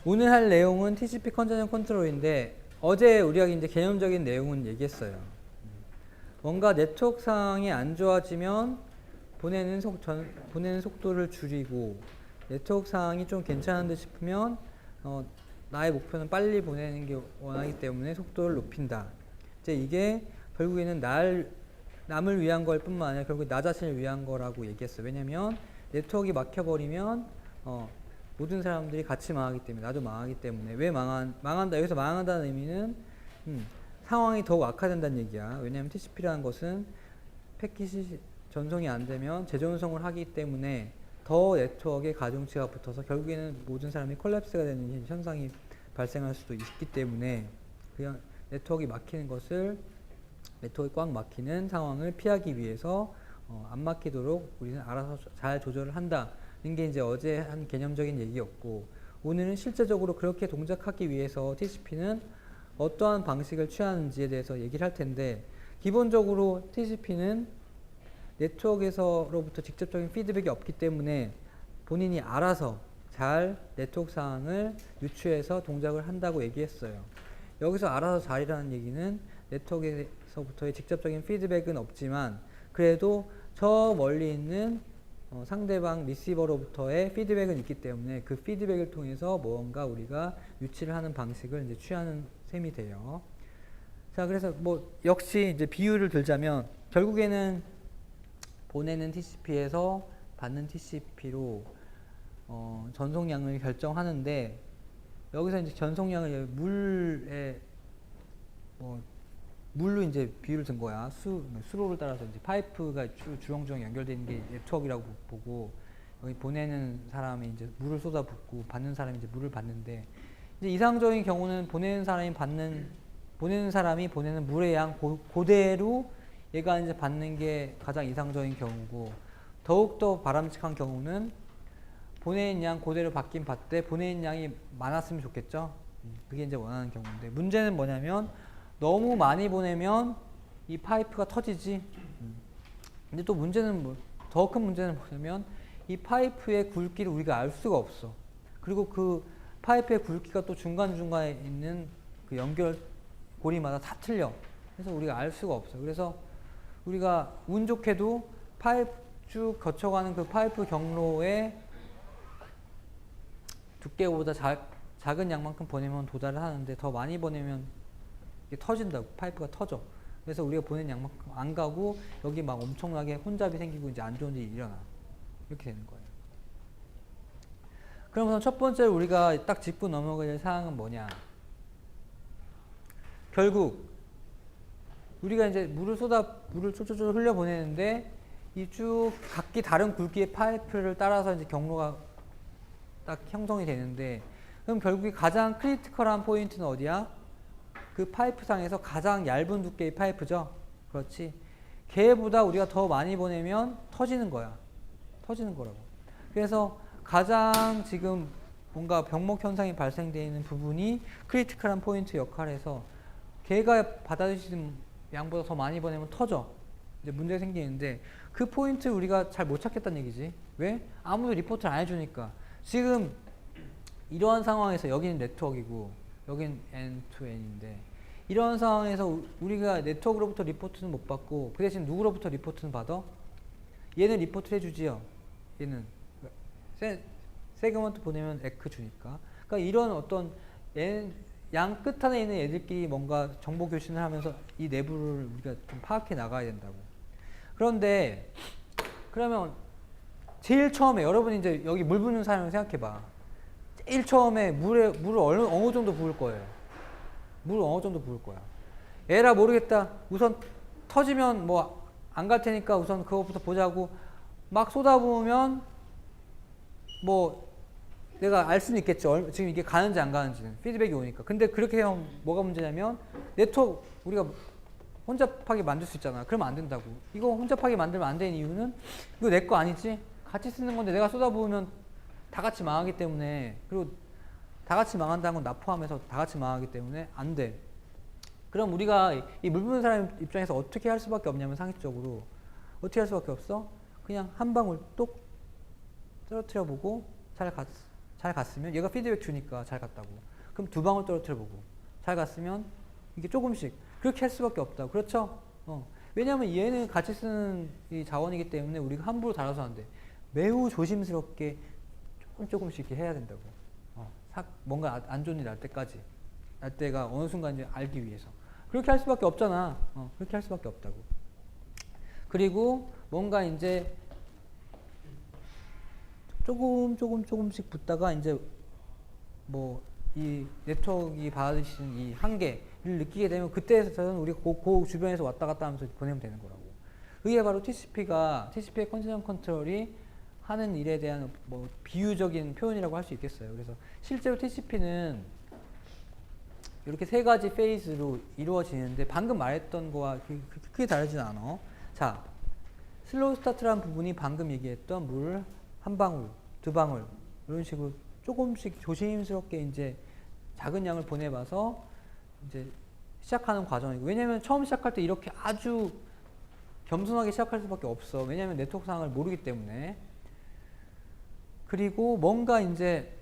오늘 할 내용은 TCP 컨제션 컨트롤인데 어제 우리가 이제 개념적인 내용은 얘기했어요. 뭔가 네트워크 상황이 안 좋아지면 보내는 속도를 줄이고 네트워크 상황이 좀 괜찮은 듯 싶으면 나의 목표는 빨리 보내는 게 원하기 때문에 속도를 높인다. 이제 이게 결국에는 남을 위한 걸 뿐만 아니라 결국 나 자신을 위한 거라고 얘기했어요. 왜냐면 네트워크가 막혀버리면 모든 사람들이 같이 망하기 때문에, 나도 망하기 때문에. 왜 망한다? 여기서 망한다는 의미는 상황이 더욱 악화된다는 얘기야. 왜냐면 TCP라는 것은 패킷이 전송이 안 되면 재전송을 하기 때문에 더 네트워크에 가중치가 붙어서 결국에는 모든 사람이 콜랩스가 되는 현상이 발생할 수도 있기 때문에 그냥 네트워크가 꽉 막히는 상황을 피하기 위해서 안 막히도록 우리는 알아서 잘 조절을 한다는 게 이제 어제 한 개념적인 얘기였고, 오늘은 실제적으로 그렇게 동작하기 위해서 TCP는 어떠한 방식을 취하는지에 대해서 얘기를 할 텐데, 기본적으로 TCP는 네트워크에서로부터 직접적인 피드백이 없기 때문에 본인이 알아서 잘 네트워크 상황을 유추해서 동작을 한다고 얘기했어요. 여기서 알아서 잘이라는 얘기는 네트워크에서부터의 직접적인 피드백은 없지만 그래도 저 멀리 있는 상대방 리시버로부터의 피드백은 있기 때문에 그 피드백을 통해서 뭔가 우리가 유치를 하는 방식을 이제 취하는 셈이 돼요. 자, 그래서 뭐 역시 이제 비유를 들자면 결국에는 보내는 TCP에서 받는 TCP로 전송량을 결정하는데, 여기서 이제 전송량을 물로 이제 비유를 든 거야. 수로를 따라서 이제 파이프가 주렁주렁 연결되는 게 네트워크라고 보고, 여기 보내는 사람이 이제 물을 쏟아붓고 받는 사람이 이제 물을 받는데, 이제 이상적인 경우는 보내는 사람이 보내는 물의 양 그대로 얘가 이제 받는 게 가장 이상적인 경우고, 더욱더 바람직한 경우는 보내는 양 그대로 받긴 받되 보내는 양이 많았으면 좋겠죠. 그게 이제 원하는 경우인데, 문제는 뭐냐면 너무 많이 보내면 이 파이프가 터지지. 근데 또 문제는 더 큰 문제는 뭐냐면 이 파이프의 굵기를 우리가 알 수가 없어. 그리고 그 파이프의 굵기가 또 중간중간에 있는 그 연결 고리마다 다 틀려. 그래서 우리가 알 수가 없어. 그래서 우리가 운 좋게도 파이프 쭉 거쳐가는 그 파이프 경로의 두께보다 작은 양만큼 보내면 도달을 하는데, 더 많이 보내면 이게 터진다고. 파이프가 터져. 그래서 우리가 보낸 양만큼 안 가고 여기 막 엄청나게 혼잡이 생기고 이제 안 좋은 일이 일어나. 이렇게 되는 거예요. 그러면서 첫 번째로 우리가 딱 짚고 넘어가야 될 사항은 뭐냐? 결국 우리가 이제 물을 쫄쫄쫄 흘려 보내는데 이 쭉 각기 다른 굵기의 파이프를 따라서 이제 경로가 딱 형성이 되는데, 그럼 결국에 가장 크리티컬한 포인트는 어디야? 그 파이프 상에서 가장 얇은 두께의 파이프죠. 그렇지. 걔보다 우리가 더 많이 보내면 터지는 거야. 터지는 거라고. 그래서 가장 지금 뭔가 병목 현상이 발생되어 있는 부분이 크리티컬한 포인트 역할을 해서 걔가 받아들이는 양보다 더 많이 보내면 터져. 이제 문제가 생기는데 그 포인트 우리가 잘 못 찾겠다는 얘기지. 왜? 아무도 리포트를 안 해주니까. 지금 이러한 상황에서 여기는 네트워크이고 여기는 N2N인데, 이런 상황에서 우리가 네트워크로부터 리포트는 못 받고 그 대신 누구로부터 리포트는 받아? 얘는 리포트를 해주지요. 얘는 세그먼트 보내면 에크 주니까. 그러니까 이런 어떤 양 끝안에 있는 애들끼리 뭔가 정보 교신을 하면서 이 내부를 우리가 좀 파악해 나가야 된다고. 그런데 그러면 제일 처음에 여러분이 이제 여기 물 붓는 사람을 생각해봐. 제일 처음에 물을 어느 정도 부을 거예요. 물을 어느 정도 부을 거야. 에라 모르겠다. 우선 터지면 뭐 안 갈 테니까 우선 그것부터 보자고 막 쏟아부으면 뭐 내가 알 수는 있겠죠. 지금 이게 가는지 안 가는지는 피드백이 오니까. 근데 그렇게 하면 뭐가 문제냐면 네트워크 우리가 혼잡하게 만들 수 있잖아. 그러면 안 된다고. 이거 혼잡하게 만들면 안 되는 이유는 이거 내 거 아니지? 같이 쓰는 건데 내가 쏟아부으면 다 같이 망하기 때문에, 그리고 다 같이 망한다는 건 나 포함해서 다 같이 망하기 때문에 안 돼. 그럼 우리가 이 물 부는 사람 입장에서 어떻게 할 수밖에 없냐면, 상식적으로 어떻게 할 수밖에 없어? 그냥 한 방울 똑 떨어뜨려 보고 잘 잘 갔으면 얘가 피드백 주니까 잘 갔다고. 그럼 두 방울 떨어뜨려 보고 잘 갔으면 이게 조금씩 그렇게 할 수밖에 없다. 그렇죠? 왜냐하면 얘는 같이 쓰는 이 자원이기 때문에 우리가 함부로 달아서 안 돼. 매우 조심스럽게 조금씩 이렇게 해야 된다고. 뭔가 안 좋은 일 날 때까지. 날 때가 어느 순간 이제 알기 위해서. 그렇게 할 수밖에 없잖아. 그렇게 할 수밖에 없다고. 그리고 뭔가 이제 조금씩 붙다가 이제 뭐 이 네트워크가 받으시는 이 한계를 느끼게 되면 그때서는 우리가 그 주변에서 왔다 갔다 하면서 보내면 되는 거라고. 그게 바로 TCP의 컨디션 컨트롤이 하는 일에 대한 뭐 비유적인 표현이라고 할 수 있겠어요. 그래서 실제로 TCP는 이렇게 세 가지 페이즈로 이루어지는데 방금 말했던 거와 크게 다르진 않아. 자, 슬로우 스타트라는 부분이 방금 얘기했던 물 한 방울, 두 방울 이런 식으로 조금씩 조심스럽게 이제 작은 양을 보내봐서 이제 시작하는 과정이고, 왜냐면 처음 시작할 때 이렇게 아주 겸손하게 시작할 수밖에 없어. 왜냐면 네트워크 상황을 모르기 때문에. 그리고 뭔가 이제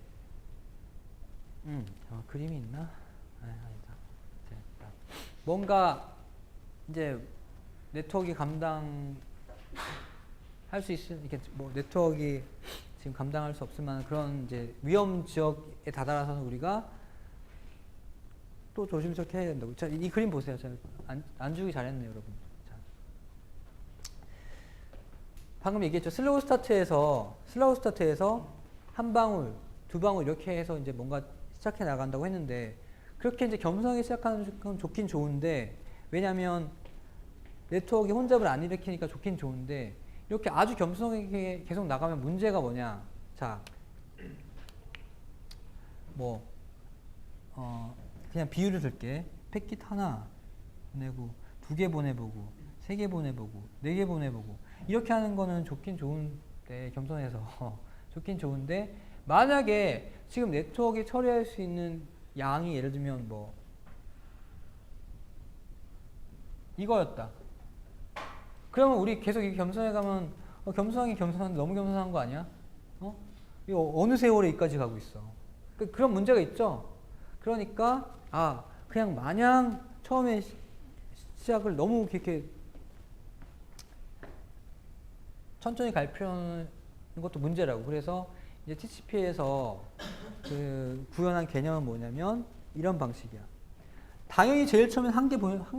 그림이 있나? 아니다. 뭔가 이제 네트워크 감당할 수 있는, 이렇게 뭐 네트워크 지금 감당할 수 없을 만한 그런 이제 위험 지역에 다다라서는 우리가 또 조심스럽게 해야 된다고. 자, 이 그림 보세요. 안 주기 잘했네요, 여러분. 자. 방금 얘기했죠. 슬로우 스타트에서 한 방울, 두 방울 이렇게 해서 이제 뭔가 시작해 나간다고 했는데, 그렇게 이제 겸손하게 시작하는 건 좋긴 좋은데, 왜냐면 네트워크에 혼잡을 안 일으키니까 좋긴 좋은데, 이렇게 아주 겸손하게 계속 나가면 문제가 뭐냐. 자, 뭐 그냥 비유를 들게. 패킷 하나 보내고, 두 개 보내보고, 세 개 보내보고, 네 개 보내보고, 이렇게 하는 거는 좋긴 좋은데, 겸손해서 좋긴 좋은데, 만약에 지금 네트워크에 처리할 수 있는 양이 예를 들면 뭐 이거였다. 그러면 우리 계속 이렇게 겸손해 가면 겸손하게 겸손한데 너무 겸손한 거 아니야? 이거 어느 세월에 여기까지 가고 있어. 그런 문제가 있죠. 그러니까 그냥 마냥 처음에 시작을 너무 이렇게 천천히 갈 필요는 것도 문제라고. 그래서 이제 TCP에서 그 구현한 개념은 뭐냐면 이런 방식이야. 당연히 제일 처음엔 한 개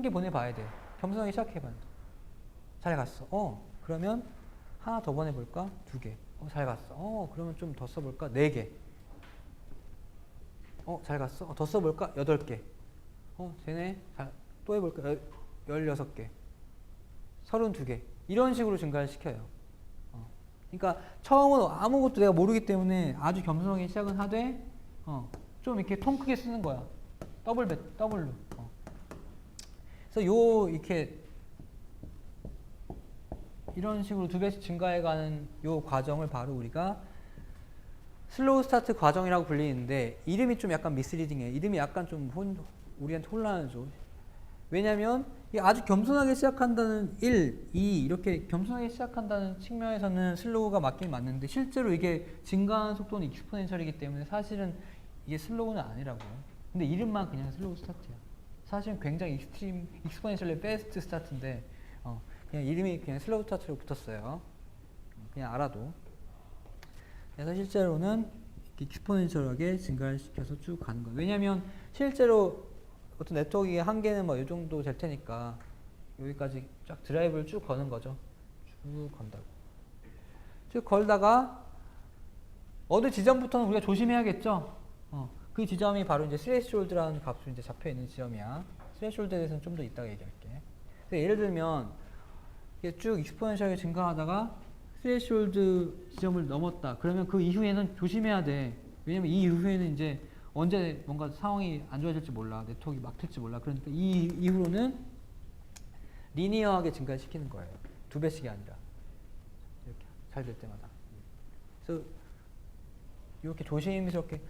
보내봐야 돼. 겸손하게 시작해봐. 잘 갔어. 그러면 하나 더 보내볼까? 두 개. 잘 갔어. 그러면 좀 더 써볼까? 네 개. 잘 갔어. 더 써볼까? 8개. 되네. 또 해볼까? 16개. 32개. 이런 식으로 증가를 시켜요. 그러니까 처음은 아무것도 내가 모르기 때문에 아주 겸손하게 시작은 하되, 좀 이렇게 통 크게 쓰는 거야. 더블로. 그래서 이렇게 이런 식으로 2배씩 증가해가는 요 과정을 바로 우리가 슬로우 스타트 과정이라고 불리는데, 이름이 좀 약간 미스리딩해. 이름이 약간 좀 우리한테 혼란을 줘. 왜냐면 아주 겸손하게 시작한다는 1, 2 이렇게 겸손하게 시작한다는 측면에서는 슬로우가 맞긴 맞는데, 실제로 이게 증가하는 속도는 익스포넨셜이기 때문에 사실은 이게 슬로우는 아니라고. 근데 이름만 그냥 슬로우 스타트야. 사실은 굉장히 익스포넨셜리 패스트 스타트인데 그냥 이름이 그냥 슬로우 스타트로 붙었어요. 그냥 알아도. 그래서 실제로는 익스포넨셜하게 증가를 시켜서 쭉 가는 거예요. 왜냐면 실제로 어떤 네트워크의 한계는 뭐 이 정도 될 테니까 여기까지 쫙 드라이브를 쭉 거는 거죠. 쭉 건다고. 쭉 걸다가 어느 지점부터는 우리가 조심해야겠죠. 그 지점이 바로 이제 스레시홀드라는 값으로 이제 잡혀 있는 지점이야. 스레시홀드에 대해서는 좀 더 이따가 얘기할게. 예를 들면 이게 쭉 익스포넨셜하게 증가하다가 스레시홀드 지점을 넘었다. 그러면 그 이후에는 조심해야 돼. 왜냐면 이 이후에는 이제 언제 뭔가 상황이 안 좋아질지 몰라. 네트워크가 막힐지 몰라. 그러니까 이 이후로는 리니어하게 증가시키는 거예요. 2배씩이 아니라. 이렇게 잘 될 때마다. 그래서 이렇게 조심스럽게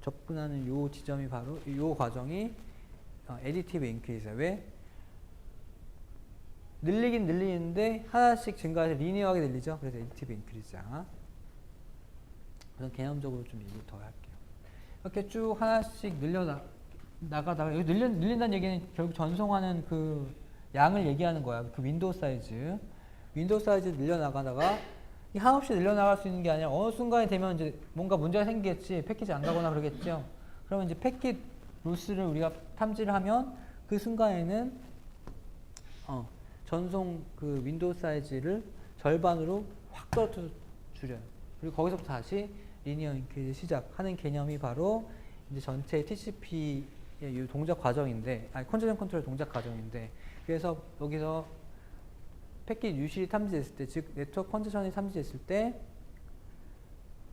접근하는 요 지점이 바로 요 과정이 애디티브 인크리즈야. 왜? 늘리긴 늘리는데 하나씩 증가해서 리니어하게 늘리죠. 그래서 애디티브 인크리즈야. 그래서 개념적으로 좀 얘기 더 할게요. 이렇게 쭉 하나씩 나가다가 여기 늘린다는 얘기는 결국 전송하는 그 양을 얘기하는 거야. 그 윈도우 사이즈 늘려나가다가 이 한없이 늘려나갈 수 있는 게 아니라 어느 순간이 되면 이제 뭔가 문제가 생기겠지. 패키지 안 가거나 그러겠죠. 그러면 이제 패킷 로스를 우리가 탐지를 하면 그 순간에는 전송 그 윈도우 사이즈를 절반으로 확 떨어뜨려 줄여요. 그리고 거기서부터 다시 리니어 인크리즈 시작하는 개념이 바로 이제 전체 TCP의 이 동작 과정인데, 컨저전 컨트롤 동작 과정인데, 그래서 여기서 패킷 유실이 탐지됐을 때, 즉 네트워크 컨저전이 탐지됐을 때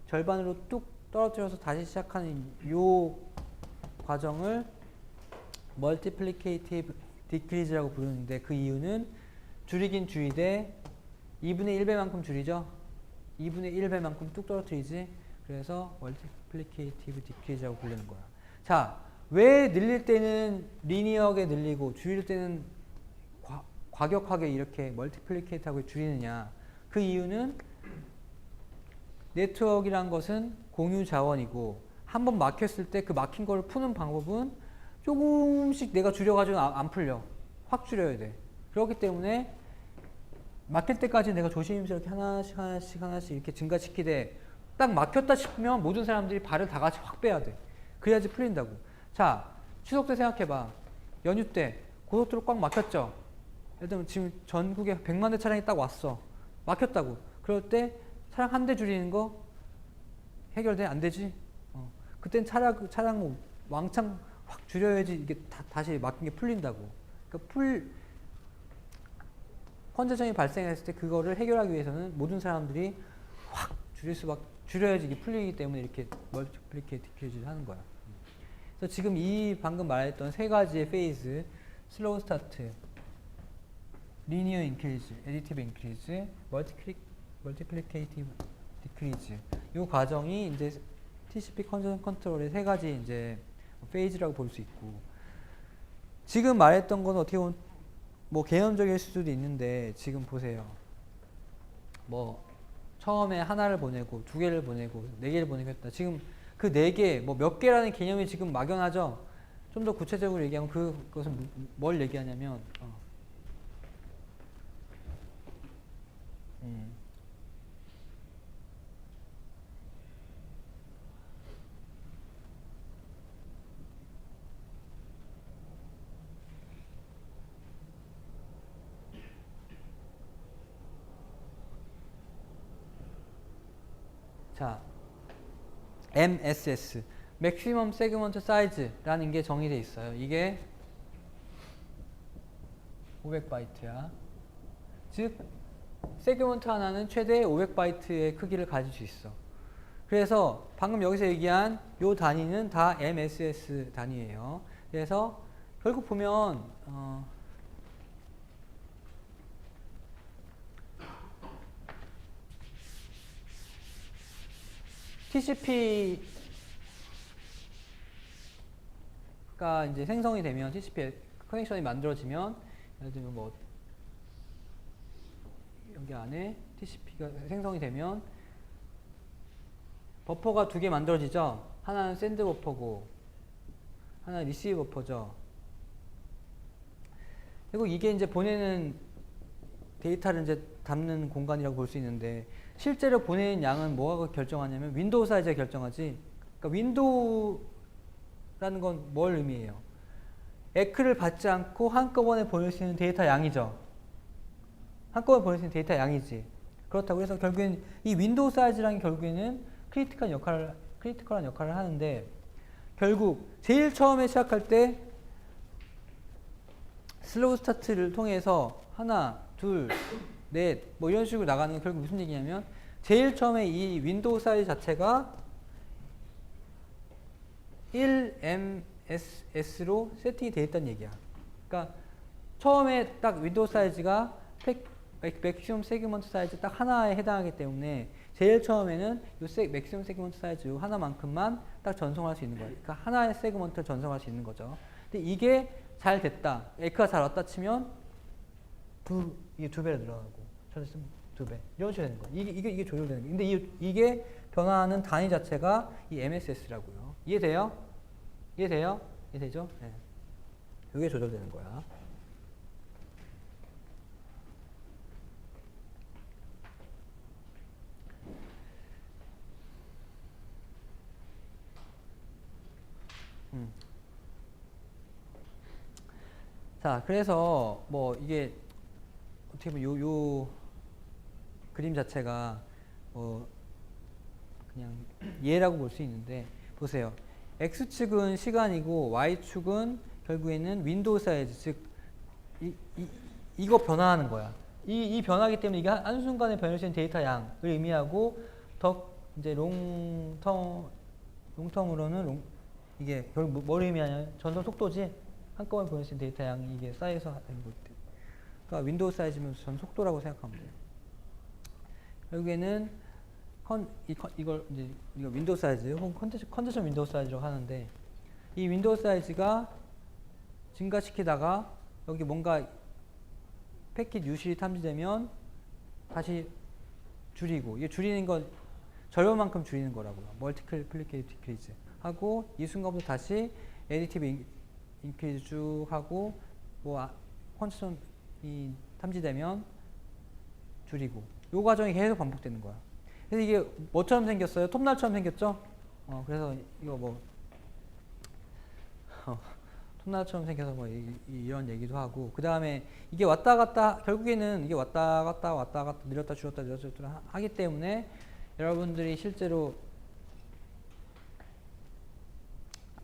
절반으로 뚝 떨어뜨려서 다시 시작하는 이 과정을 멀티플리케이티브 디크리즈라고 부르는데, 그 이유는 줄이긴 줄이되 2분의 1배만큼 줄이죠. 2분의 1배만큼 뚝 떨어뜨리지. 그래서 멀티플리케이티브 디크리즈라고 부르는 거야. 자, 왜 늘릴 때는 리니어하게 늘리고 줄일 때는 과격하게 이렇게 멀티플리케이트하고 줄이느냐? 그 이유는 네트워크란 것은 공유 자원이고 한번 막혔을 때 그 막힌 걸 푸는 방법은 조금씩 내가 줄여가지고 안 풀려. 확 줄여야 돼. 그렇기 때문에 막힐 때까지 내가 조심스럽게 하나씩 이렇게 증가시키되 딱 막혔다 싶으면 모든 사람들이 발을 다 같이 확 빼야 돼. 그래야지 풀린다고. 자, 추석 때 생각해봐. 연휴 때 고속도로 꽉 막혔죠. 예를 들면 지금 전국에 100만 대 차량이 딱 왔어. 막혔다고. 그럴 때 차량 한 대 줄이는 거 해결돼? 안 되지? 그땐 차량 왕창 확 줄여야지 이게 다시 막힌 게 풀린다고. 그러니까 컨저전이 발생했을 때 그거를 해결하기 위해서는 모든 사람들이 확 줄여야지 이게 풀리기 때문에 이렇게 멀티플리케이트 디크리즈를 하는 거야. 그래서 지금 이 방금 말했던 세 가지의 페이즈, 슬로우 스타트, 리니어 인크리즈, 애디티브 인크리즈, 멀티플리케이티브 디크리즈. 이 과정이 이제 TCP 컨저전 컨트롤의 세 가지 이제 페이즈라고 볼 수 있고, 지금 말했던 건 어떻게 보면 뭐 개념적일 수도 있는데, 지금 보세요. 뭐 처음에 하나를 보내고 두 개를 보내고 네 개를 보내고 했다. 지금 그 네 개, 뭐 몇 개라는 개념이 지금 막연하죠. 좀 더 구체적으로 얘기하면 그것은 뭘 얘기하냐면 자, MSS, Maximum Segment Size라는 게 정의되어 있어요. 이게 500바이트야. 즉, 세그먼트 하나는 최대 500바이트의 크기를 가질 수 있어. 그래서 방금 여기서 얘기한 요 단위는 다 MSS 단위예요. 그래서 결국 보면 TCP가 이제 생성이 되면, TCP 커넥션이 만들어지면, 예를 들면 뭐 여기 안에 TCP가 생성이 되면 버퍼가 두 개 만들어지죠. 하나는 샌드 버퍼고 하나는 리시브 버퍼죠. 그리고 이게 이제 보내는 데이터를 이제 담는 공간이라고 볼 수 있는데, 실제로 보내는 양은 뭐가 결정하냐면 윈도우 사이즈가 결정하지. 그러니까 윈도우라는 건 뭘 의미해요? 에크를 받지 않고 한꺼번에 보낼 수 있는 데이터 양이죠. 한꺼번에 보낼 수 있는 데이터 양이지. 그렇다고 해서 결국엔 이 윈도우 사이즈라는 게 결국에는 크리티컬한 역할을 하는데, 결국 제일 처음에 시작할 때 슬로우 스타트를 통해서 하나, 둘, 넷, 뭐 이런 식으로 나가는 건 결국 무슨 얘기냐면, 제일 처음에 이 윈도우 사이즈 자체가 1MSS로 세팅이 되어 있다는 얘기야. 그러니까 처음에 딱 윈도우 사이즈가 맥시멈 세그먼트 사이즈 딱 하나에 해당하기 때문에 제일 처음에는 이 맥시멈 세그먼트 사이즈 하나만큼만 딱 전송할 수 있는 거야. 그러니까 하나의 세그먼트를 전송할 수 있는 거죠. 근데 이게 잘 됐다, 에크가 잘 왔다 치면 이게 두 배로 늘어나고, 저는 두 배 이런 식으로 되는 거야. 이게 조절되는 거야. 근데 이게 변화하는 단위 자체가 이 MSS라고요. 이해돼요? 이해돼요? 이해되죠? 네. 이게 조절되는 거야. 자, 그래서 뭐 이게 어떻게 보면 요 그림 자체가 그냥 예라고 볼 수 있는데 보세요. X축은 시간이고 Y축은 결국에는 윈도우 사이즈, 즉 이거 변화하는 거야. 이 변화기 때문에 이게 한순간에 변할 수 있는 데이터 양을 의미하고 더 이제 롱텀으로는 이게 결국 뭘 의미하냐면 전송 속도지. 한꺼번에 보낼 수 있는 데이터 양이 이게 쌓여서 하는 거기 때문에. 그러니까 윈도우 사이즈면 전 속도라고 생각하면 돼요. 결국에는 이걸 이제 우리가 윈도우 사이즈 혹은 컨디션 윈도우 사이즈라고 하는데 이 윈도우 사이즈가 증가시키다가 여기 뭔가 패킷 유실이 탐지되면 다시 줄이고 이게 줄이는 건 절반만큼 줄이는 거라고요. 멀티플리케이트 디크리즈 하고 이 순간부터 다시 에디티브 인크리즈 쭉 하고 뭐 컨디션이 탐지되면 줄이고 요 과정이 계속 반복되는 거야. 그래서 이게 뭐처럼 생겼어요? 톱날처럼 생겼죠? 그래서 이거 뭐 톱날처럼 생겨서 뭐 이런 얘기도 하고 그 다음에 이게 왔다 갔다 결국에는 이게 왔다 갔다 늘었다 줄었다 하기 때문에 여러분들이 실제로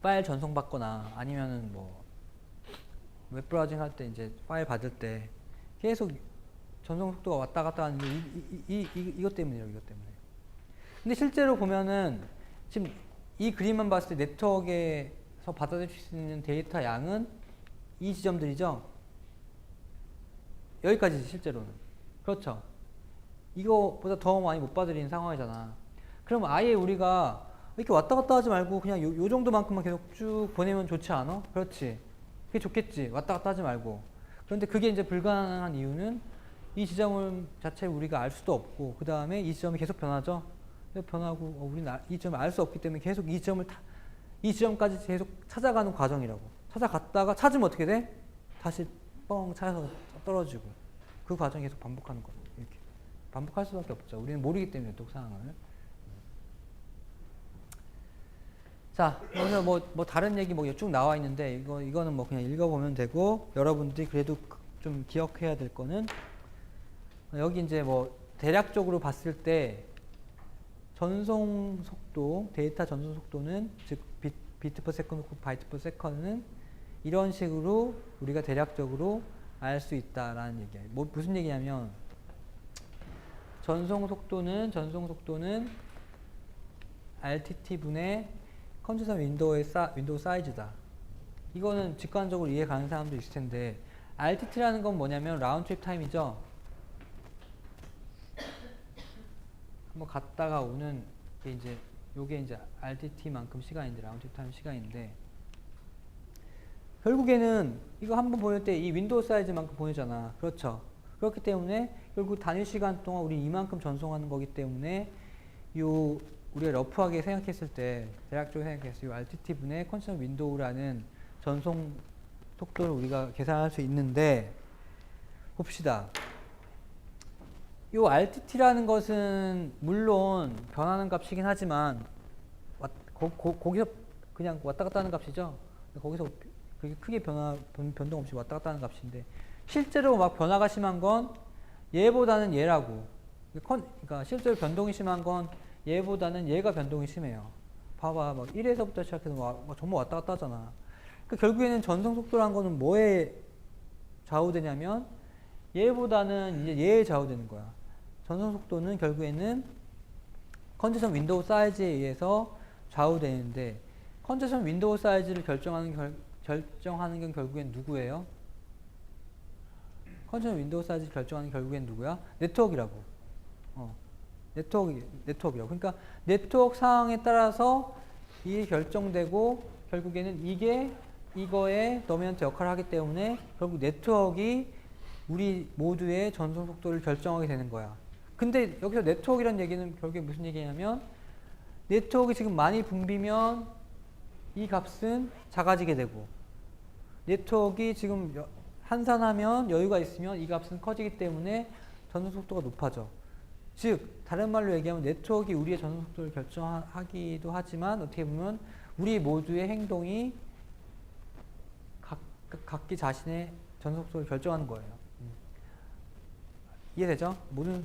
파일 전송받거나 아니면은 뭐 웹브라우징 할 때 이제 파일 받을 때 계속 전송 속도가 왔다 갔다 하는 게 이것 때문이에요. 이것 때문에. 근데 실제로 보면은 지금 이 그림만 봤을 때 네트워크에서 받아들일 수 있는 데이터 양은 이 지점들이죠. 여기까지지 실제로는. 그렇죠. 이거보다 더 많이 못 받아들이는 상황이잖아. 그럼 아예 우리가 이렇게 왔다 갔다 하지 말고 그냥 요 정도만큼만 계속 쭉 보내면 좋지 않아? 그렇지. 그게 좋겠지. 왔다 갔다 하지 말고. 그런데 그게 이제 불가능한 이유는 이 지점을 자체 우리가 알 수도 없고 그 다음에 이 지점이 계속 변하죠. 변하고 우리는 이 지점을 알 수 없기 때문에 계속 이 지점까지 계속 찾아가는 과정이라고. 찾아갔다가 찾으면 어떻게 돼? 다시 뻥 찾아서 떨어지고 그 과정이 계속 반복하는 거예요. 이렇게 반복할 수밖에 없죠. 우리는 모르기 때문에 또 상황을. 자, 여기서 뭐 다른 얘기 뭐 쭉 나와 있는데 이거는 뭐 그냥 읽어보면 되고 여러분들이 그래도 좀 기억해야 될 거는 여기 이제 뭐 대략적으로 봤을 때 전송 속도, 데이터 전송 속도는 즉 비트 퍼 세컨드, 바이트 퍼 세컨드는 이런 식으로 우리가 대략적으로 알 수 있다라는 얘기예요. 무슨 얘기냐면 전송 속도는 RTT 분의 컨디션 윈도우 사이즈다. 이거는 직관적으로 이해 가는 사람도 있을 텐데 RTT라는 건 뭐냐면 라운드 트립 타임이죠. 한번 갔다가 오는 게 이제 요게 이제 RTT만큼 시간인데 라운드 트립 타임 시간인데 결국에는 이거 한번 보낼 때 이 윈도우 사이즈만큼 보내잖아. 그렇죠. 그렇기 때문에 결국 단위 시간 동안 우리 이만큼 전송하는 거기 때문에 요 우리가 러프하게 생각했을 때 대략적으로 생각했을 때 이 RTT 분의 컨디션 윈도우라는 전송 속도를 우리가 계산할 수 있는데 봅시다. 이 RTT라는 것은 물론 변하는 값이긴 하지만 거기서 그냥 왔다 갔다 하는 값이죠. 거기서 그렇게 크게 변동 없이 왔다 갔다 하는 값인데 실제로 막 변화가 심한 건 얘보다는 얘라고. 그러니까 실제로 변동이 심한 건 얘보다는 얘가 변동이 심해요. 봐봐, 막 1에서부터 시작해서 막 정말 왔다 갔다 하잖아. 그러니까 결국에는 전송 속도라는 거는 뭐에 좌우되냐면 얘보다는 이제 얘에 좌우되는 거야. 전송 속도는 결국에는 컨디션 윈도우 사이즈에 의해서 좌우되는데 컨디션 윈도우 사이즈를 결정하는 건 결국엔 누구예요? 컨디션 윈도우 사이즈를 결정하는 결국엔 누구야? 네트워크라고. 네트워크라고. 그러니까 네트워크 상황에 따라서 이게 결정되고 결국에는 이게 이거의 도미넌트 역할을 하기 때문에 결국 네트워크가 우리 모두의 전송 속도를 결정하게 되는 거야. 근데 여기서 네트워크라는 얘기는 결국에 무슨 얘기냐면 네트워크가 지금 많이 붐비면 이 값은 작아지게 되고, 네트워크가 지금 한산하면 여유가 있으면 이 값은 커지기 때문에 전송 속도가 높아져. 즉 다른 말로 얘기하면 네트워크가 우리의 전송 속도를 결정하기도 하지만 어떻게 보면 우리 모두의 행동이 각기 자신의 전송 속도를 결정하는 거예요. 이해되죠?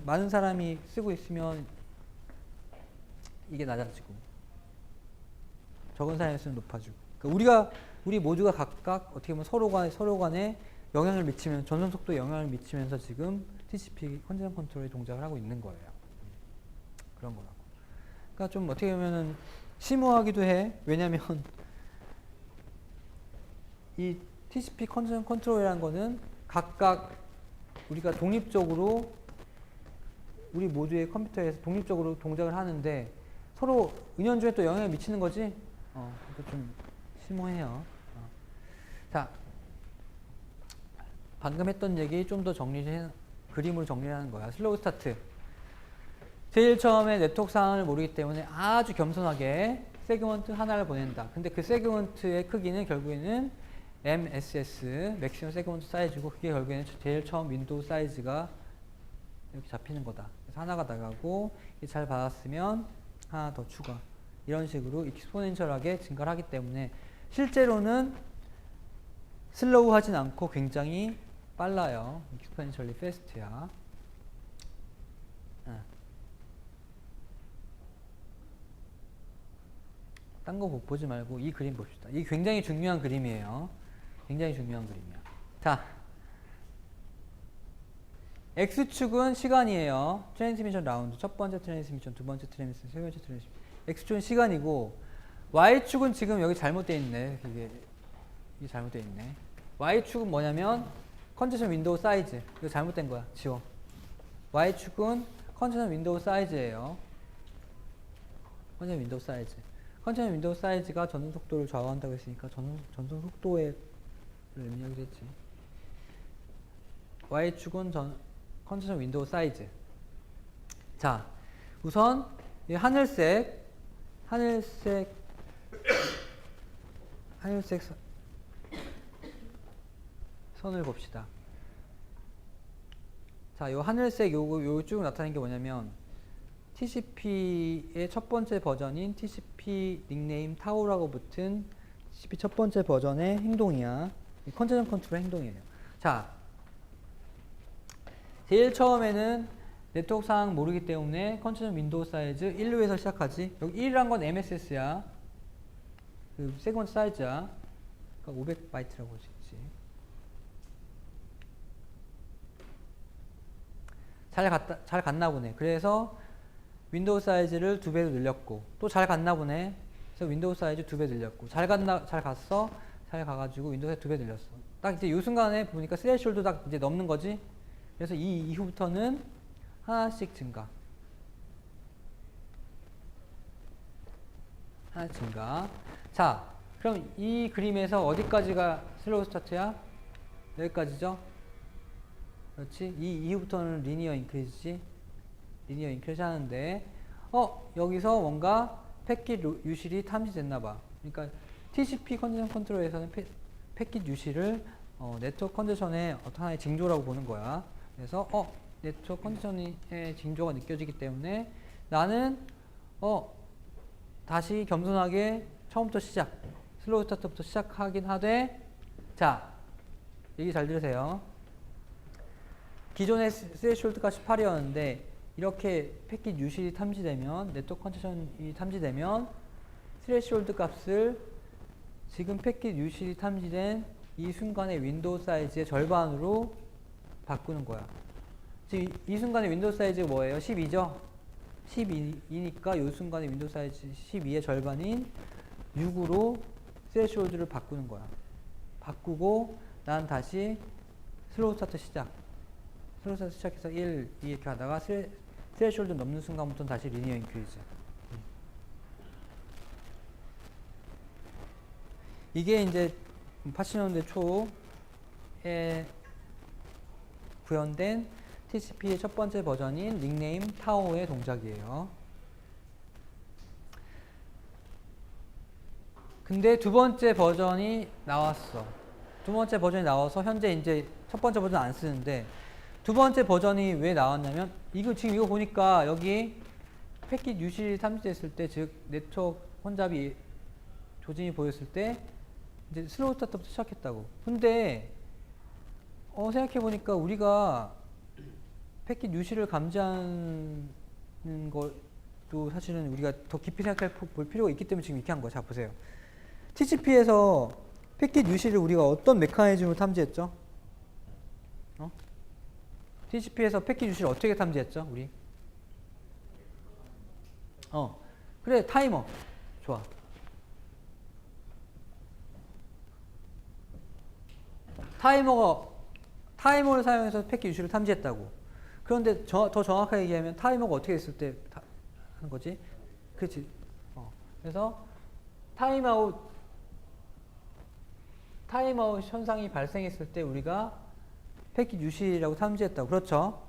많은 사람이 쓰고 있으면 이게 낮아지고 적은 사람이 쓰면 높아지고. 그러니까 우리 모두가 각각 어떻게 보면 서로 간에 영향을 미치면 전송 속도에 영향을 미치면서 지금 TCP 컨디션 컨트롤의 동작을 하고 있는 거예요. 그런 거라고. 그러니까 좀 어떻게 보면은 심오하기도 해. 왜냐면 이 TCP 컨디션 컨트롤이라는 거는 각각 우리가 독립적으로 우리 모두의 컴퓨터에서 독립적으로 동작을 하는데 서로 은연중에 또 영향을 미치는 거지. 그러니까 좀 심오해요. 자, 방금 했던 얘기 좀 더 그림으로 정리하는 거야. 슬로우 스타트. 제일 처음에 네트워크 상황을 모르기 때문에 아주 겸손하게 세그먼트 하나를 보낸다. 근데 그 세그먼트의 크기는 결국에는 MSS, 맥시멈 세그먼트 사이즈고, 그게 결국에는 제일 처음 윈도우 사이즈가 이렇게 잡히는 거다. 그래서 하나가 나가고, 잘 받았으면 하나 더 추가. 이런 식으로 익스포넨셜하게 증가를 하기 때문에 실제로는 슬로우 하진 않고 굉장히 빨라요. 익스포넨셜리 패스트야. 딴 거 보지 말고 이 그림 봅시다. 이게 굉장히 중요한 그림이에요. 굉장히 중요한 그림이야. 자, X축은 시간이에요. 트랜스미션 라운드. 첫 번째 트랜스미션, 두 번째 트랜스미션, 세 번째 트랜스미션. X축은 시간이고, Y축은 지금 여기 잘못되어 있네. 이게 잘못되어 있네. Y축은 뭐냐면 컨디션 윈도우 사이즈. 이거 잘못된 거야. 지워. Y축은 컨디션 윈도우 사이즈예요. 컨디션 윈도우 사이즈. 컨디션 윈도우 사이즈가 전송 속도를 좌우한다고 했으니까 전송 속도에 의미하기도 했지. Y축은 컨디션 윈도우 사이즈. 자, 우선 이 하늘색 선을 봅시다. 자, 요 하늘색 요 쭉 나타나는 게 뭐냐면 TCP의 첫 번째 버전인 TCP 닉네임 타오라고 붙은 TCP 첫 번째 버전의 행동이야. 컨디션 컨트롤 행동이에요. 자, 제일 처음에는 네트워크 상황 모르기 때문에 컨디션 윈도우 사이즈 1로에서 시작하지. 여기 1이란 건 MSS야. 그 세그먼트 사이즈야. 그러니까 500바이트라고 할 수 있지. 잘 갔나 보네. 그래서 윈도우 사이즈를 2배로 늘렸고, 또 잘 갔나 보네. 그래서 윈도우 사이즈 2배 늘렸고, 잘 갔어. 잘 가가지고 윈도우 사이즈 2배 늘렸어. 딱 이제 이 순간에 보니까 스레시홀드 딱 이제 넘는 거지. 그래서 이 이후부터는 하나씩 증가. 하나 증가. 자, 그럼 이 그림에서 어디까지가 슬로우 스타트야? 여기까지죠? 그렇지? 이 이후부터는 리니어 인크리즈지? 리니어 인크리즈 하는데, 여기서 뭔가 패킷 유실이 탐지됐나봐. 그러니까 TCP 컨디션 컨트롤에서는 패킷 유실을 네트워크 컨디션의 어떤 하나의 징조라고 보는 거야. 그래서 네트워크 컨디션의 징조가 느껴지기 때문에 나는 다시 겸손하게 처음부터 시작, 슬로우 스타트부터 시작하긴 하되, 자, 얘기 잘 들으세요. 기존의 스레시홀드 값이 8이었는데 이렇게 패킷 유실이 탐지되면, 네트워크 컨디션이 탐지되면 스레시홀드 값을 지금 패킷 유실이 탐지된 이 순간의 윈도우 사이즈의 절반으로 바꾸는 거야. 지금 이 순간의 윈도우 사이즈가 뭐예요? 12죠? 12이니까 이 순간의 윈도우 사이즈 12의 절반인 6으로 스레시홀드를 바꾸는 거야. 바꾸고 난 다시 슬로우 스타트 시작. 슬로우 스타트 시작해서 1, 2 이렇게 하다가 스레시홀드 넘는 순간부터는 다시 리니어 인크리즈. 이게 이제 80년대 초에 구현된 TCP의 첫 번째 버전인 닉네임 타오의 동작이에요. 근데 두 번째 버전이 나왔어. 두 번째 버전이 나와서 현재 이제 첫 번째 버전 안 쓰는데 두 번째 버전이 왜 나왔냐면 이거 지금 이거 보니까 여기 패킷 유실이 탐지됐을 때, 즉 네트워크 혼잡이 조짐이 보였을 때 이제 슬로우 스타트부터 시작했다고. 근데 생각해 보니까 우리가 패킷 유실을 감지하는 것도 사실은 우리가 더 깊이 생각해 볼 필요가 있기 때문에 지금 이렇게 한 거야. 자 보세요. TCP에서 패킷 유실을 우리가 어떤 메커니즘으로 탐지했죠? TCP에서 패킷 유실을 어떻게 탐지했죠? 우리? 그래, 타이머. 좋아. 타이머를 사용해서 패킷 유실을 탐지했다고. 그런데 더 정확하게 얘기하면 타이머가 어떻게 됐을 때 하는 거지? 그렇지. 그래서 타임아웃 현상이 발생했을 때 우리가 패킷 유실이라고 탐지했다고. 그렇죠?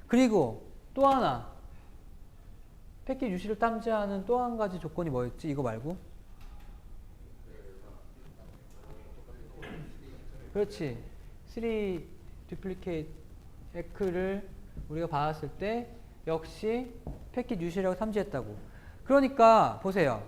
그리고 또 하나, 패킷 유실을 탐지하는 또 한 가지 조건이 뭐였지? 이거 말고? 그렇지. 3 duplicate echo를 우리가 받았을 때 역시 패킷 유실이라고 탐지했다고. 그러니까 보세요.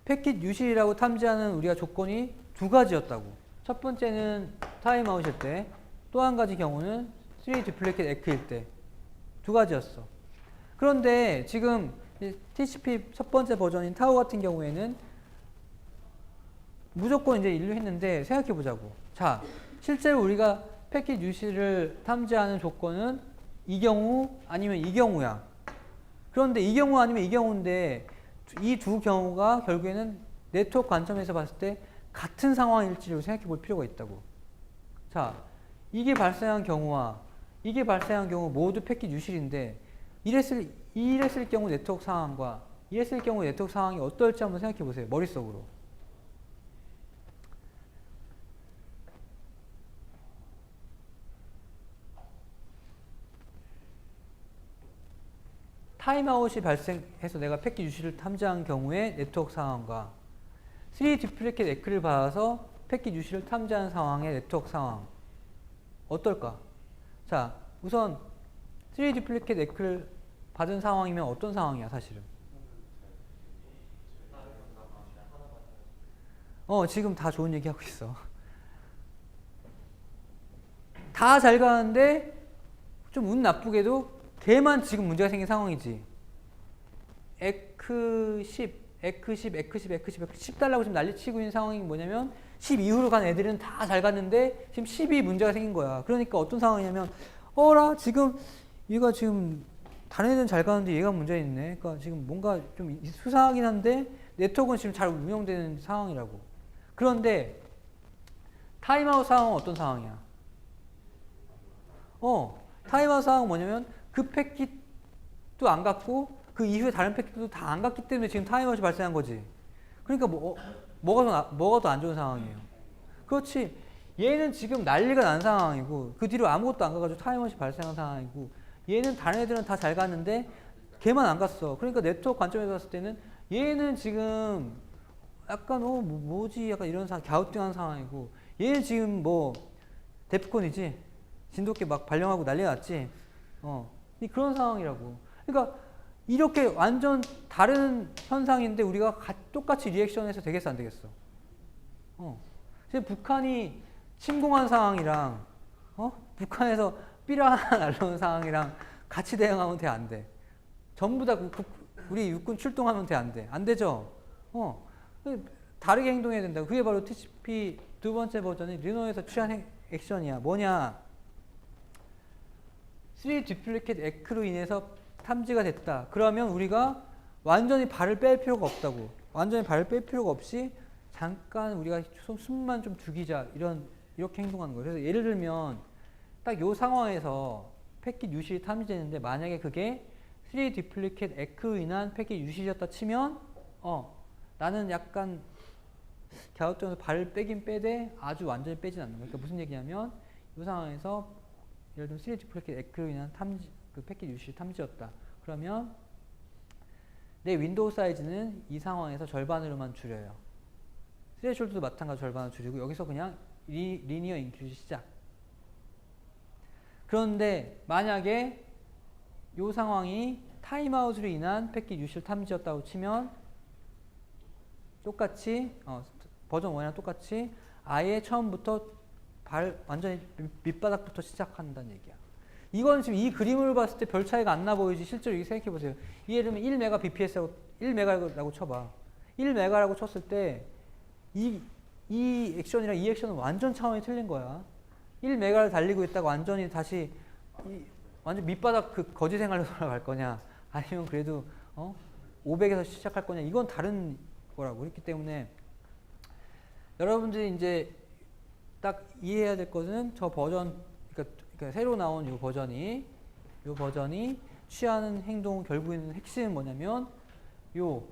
패킷 유실이라고 탐지하는 우리가 조건이 두 가지였다고. 첫 번째는 타임아웃일 때, 또 한 가지 경우는 3 duplicate echo일 때. 두 가지였어. 그런데 지금 TCP 첫 번째 버전인 타오 같은 경우에는 무조건 이제 인류했는데 생각해 보자고. 자, 실제로 우리가 패킷 유실을 탐지하는 조건은 이 경우 아니면 이 경우야. 그런데 이 경우 아니면 이 경우인데 이 두 경우가 결국에는 네트워크 관점에서 봤을 때 같은 상황일지를 생각해 볼 필요가 있다고. 자, 이게 발생한 경우와 이게 발생한 경우 모두 패킷 유실인데 이랬을 경우 네트워크 상황과 이랬을 경우 네트워크 상황이 어떨지 한번 생각해 보세요. 머릿속으로. 타임아웃이 발생해서 내가 패킷 유실을 탐지한 경우의 네트워크 상황과 3 duplicate echo를 받아서 패킷 유실을 탐지한 상황의 네트워크 상황 어떨까? 자, 우선 3 duplicate echo를 받은 상황이면 어떤 상황이야, 사실은? 지금 다 좋은 얘기 하고 있어. 다 잘 가는데 좀 운 나쁘게도 걔만 지금 문제가 생긴 상황이지. 에크 10 달라고 지금 난리치고 있는 상황이 뭐냐면 10 이후로 간 애들은 다 잘 갔는데 지금 10이 문제가 생긴 거야. 그러니까 어떤 상황이냐면 지금 얘가 지금 다른 애들은 잘 가는데 얘가 문제가 있네. 그러니까 지금 뭔가 좀 수상하긴 한데 네트워크는 지금 잘 운영되는 상황이라고. 그런데 타임아웃 상황은 어떤 상황이야? 타임아웃 상황은 뭐냐면 그 패킷도 안 갔고 그 이후에 다른 패킷도 다 안 갔기 때문에 지금 타임아웃이 발생한 거지. 그러니까 뭐가 더 안 좋은 상황이에요. 그렇지. 얘는 지금 난리가 난 상황이고 그 뒤로 아무것도 안 가가지고 타임아웃이 발생한 상황이고 얘는 다른 애들은 다 잘 갔는데 걔만 안 갔어. 그러니까 네트워크 관점에서 봤을 때는 얘는 지금 약간 뭐지 약간 이런 갸우뚱한 상황이고 얘는 지금 뭐 데프콘이지. 진돗개 막 발령하고 난리 났지. 그런 상황이라고. 그러니까 이렇게 완전 다른 현상인데 우리가 똑같이 리액션해서 되겠어 안 되겠어? 지금 북한이 침공한 상황이랑 북한에서 삐라 하나 날라온 상황이랑 같이 대응하면 돼 안 돼? 전부 다 우리 육군 출동하면 돼 안 돼? 안 되죠? 다르게 행동해야 된다. 그게 바로 TCP 두 번째 버전이 르노에서 취한 액션이야. 뭐냐? 3 duplicate echo로 인해서 탐지가 됐다. 그러면 우리가 완전히 발을 뺄 필요가 없다고. 완전히 발을 뺄 필요가 없이 잠깐 우리가 숨만 좀 죽이자. 이렇게 행동하는 거예요. 그래서 예를 들면 딱 요 상황에서 패킷 유실이 탐지되는데 만약에 그게 3 duplicate echo로 인한 패킷 유실이었다 치면 나는 약간 갸우뚱해서 발을 빼긴 빼되 아주 완전히 빼진 않는 거예요. 그러니까 무슨 얘기냐면 이 상황에서 예를 들면 3 duplicate echo로 인한 그 패킷 유실이 탐지였다. 그러면 내 윈도우 사이즈는 이 상황에서 절반으로만 줄여요. 스레시홀드도 마찬가지로 절반으로 줄이고 여기서 그냥 리니어 인크리즈 시작. 그런데 만약에 이 상황이 타임아웃으로 인한 패킷 유실 탐지였다고 치면 똑같이 버전 1이랑 똑같이 아예 처음부터 완전히 밑바닥부터 시작한다는 얘기야. 이건 지금 이 그림을 봤을 때 별 차이가 안 나 보이지. 실제로 이렇게 생각해 보세요. 예를 들면 1메가 bps라고 1메가라고 쳐봐. 1메가라고 쳤을 때 이 액션이랑 이 액션은 완전 차원이 틀린 거야. 1메가를 달리고 있다가 완전히 다시 완전 밑바닥 그 거지 생활로 돌아갈 거냐, 아니면 그래도 500에서 시작할 거냐, 이건 다른 거라고. 그렇기 때문에 여러분들이 이제 딱 이해해야 될 것은 저 버전, 그러니까 새로 나온 이 버전이 취하는 행동 결국에는 핵심은 뭐냐면 요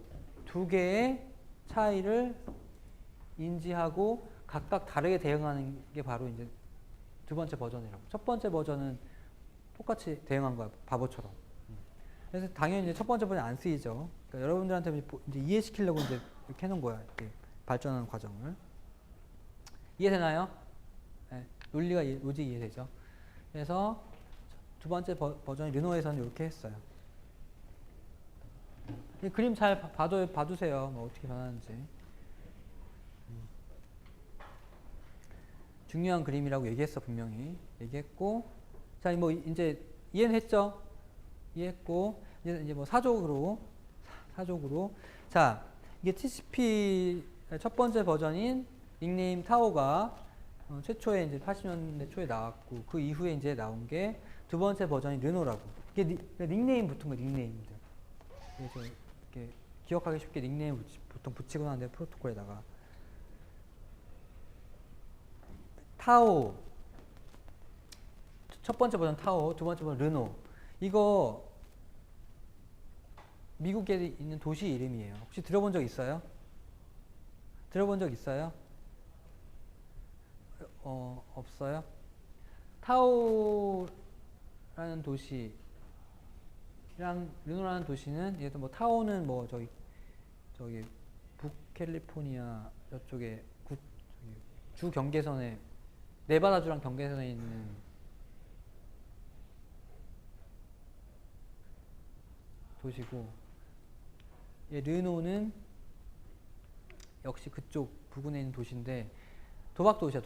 두 개의 차이를 인지하고 각각 다르게 대응하는 게 바로 이제 두 번째 버전이라고. 첫 번째 버전은 똑같이 대응한 거야, 바보처럼. 그래서 당연히 이제 첫 번째 버전 안 쓰이죠. 그러니까 여러분들한테 이제 이해시키려고 이제 이렇게 해놓은 거야, 이렇게 발전하는 과정을. 이해되나요? 네, 로직 이해되죠? 그래서 두 번째 버전 르노에서는 이렇게 했어요. 이 그림 잘 봐두세요. 뭐 어떻게 변하는지. 중요한 그림이라고 얘기했어, 분명히. 얘기했고. 자, 뭐 이제 이해는 했죠? 이해했고. 이제 뭐 사족으로. 자, 이게 TCP 첫 번째 버전인 닉네임 타오가 최초에 이제 80년대 초에 나왔고, 그 이후에 이제 나온 게 두 번째 버전이 르노라고. 이게 닉네임 붙은 거예요, 닉네임들. 그래서 이렇게 기억하기 쉽게 닉네임 보통 붙이고 나는데 프로토콜에다가. 타오. 첫 번째 버전 타오, 두 번째 버전 르노. 이거 미국에 있는 도시 이름이에요. 혹시 들어본 적 있어요? 없어요? 타오라는 도시랑 르노라는 도시는, 예를 들어 뭐 타오는 뭐 저기 북캘리포니아 저쪽에 주 경계선에, 네바다주랑 경계선에 있는 도시고, 르노는 역시 그쪽 부근에 있는 도시인데 도박도시야.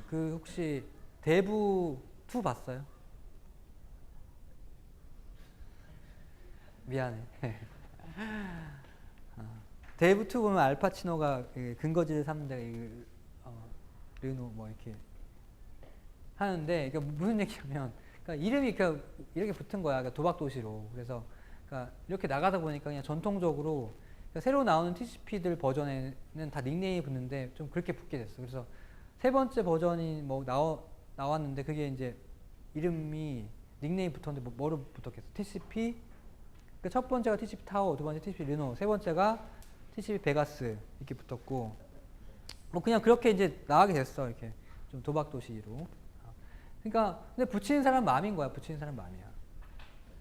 그 혹시 대부 2 봤어요? 미안해. 대부 2 보면 알파치노가 근거지를 삼는데 르노 뭐 이렇게 하는데, 그러니까 무슨 얘기냐면, 그러니까 이름이 이렇게 붙은 거야. 그러니까 도박도시로. 그래서 그러니까 이렇게 나가다 보니까 그냥 전통적으로, 그러니까 새로 나오는 TCP들 버전에는 다 닉네임이 붙는데 좀 그렇게 붙게 됐어. 그래서 세 번째 버전이 뭐 나왔는데 그게 이제 이름이 닉네임이 붙었는데 뭐로 붙었겠어? TCP. 그러니까 첫 번째가 TCP 타워, 두 번째 TCP 르노, 세 번째가 TCP 베가스 이렇게 붙었고, 뭐 그냥 그렇게 이제 나가게 됐어. 이렇게 좀 도박도시로. 그러니까 근데 붙이는 사람 마음인 거야.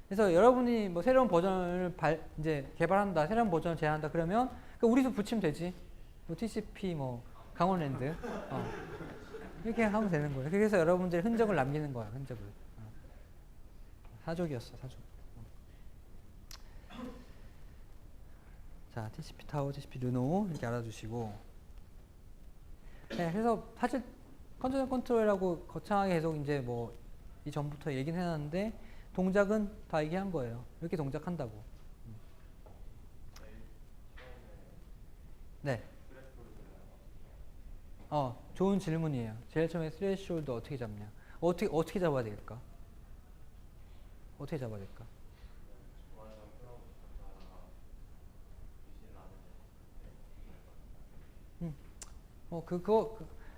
그래서 여러분이 뭐 새로운 버전을 이제 개발한다, 새로운 버전을 제안한다 그러면 우리도 붙이면 되지. 뭐 TCP 뭐 강원랜드 이렇게 하면 되는 거예요. 그래서 여러분들이 흔적을 남기는 거야. 흔적을. 사족이었어, 사족. 자, TCP 타워, TCP 르노 이렇게 알아두시고. 네, 그래서 사실 컨디션 컨트롤이라고 거창하게 계속 이제 뭐 이전부터 얘기는 해놨는데 동작은 다 얘기한 거예요. 이렇게 동작한다고. 네. 좋은 질문이에요. 제일 처음에 스레시홀드 어떻게 잡냐? 어떻게 잡아야 될까?